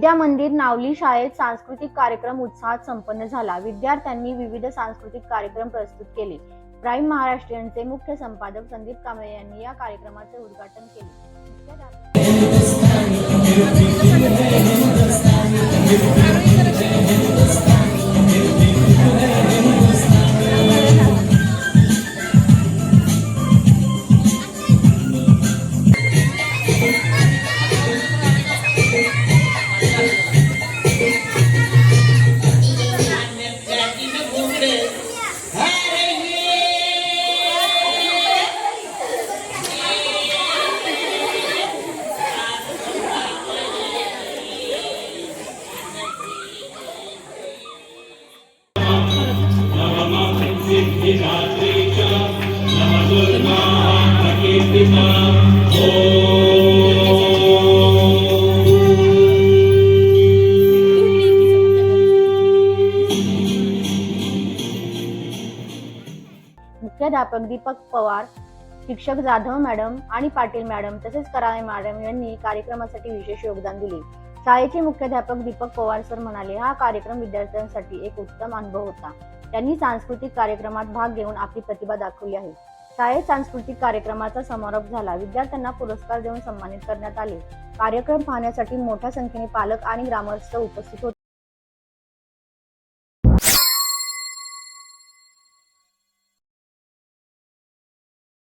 विद्या मंदिर नावली शाळेत सांस्कृतिक कार्यक्रम उत्साहात संपन्न झाला। विद्यार्थ्यांनी विविध सांस्कृतिक कार्यक्रम प्रस्तुत केले। प्राईम महाराष्ट्रीयनचे मुख्य संपादक संदीप कांबळे यांनी या कार्यक्रमाचे उद्घाटन केले। मुख्याध्यापक दीपक पवार, शिक्षक जाधव मॅडम आणि पाटील मॅडम तसेच कराळे मॅडम यांनी कार्यक्रमासाठी विशेष योगदान दिले। शाळेचे मुख्याध्यापक दीपक पवार सर म्हणाले, हा कार्यक्रम विद्यार्थ्यांसाठी एक उत्तम अनुभव होता। त्यांनी सांस्कृतिक कार्यक्रमात भाग घेऊन आपली प्रतिभा दाखवली आहे। शाळेत सांस्कृतिक कार्यक्रमाचा समारोप झाला। विद्यार्थ्यांना पुरस्कार देऊन सन्मानित करण्यात आले। कार्यक्रम पाहण्यासाठी मोठ्या संख्येने पालक आणि ग्रामस्थ उपस्थित होते।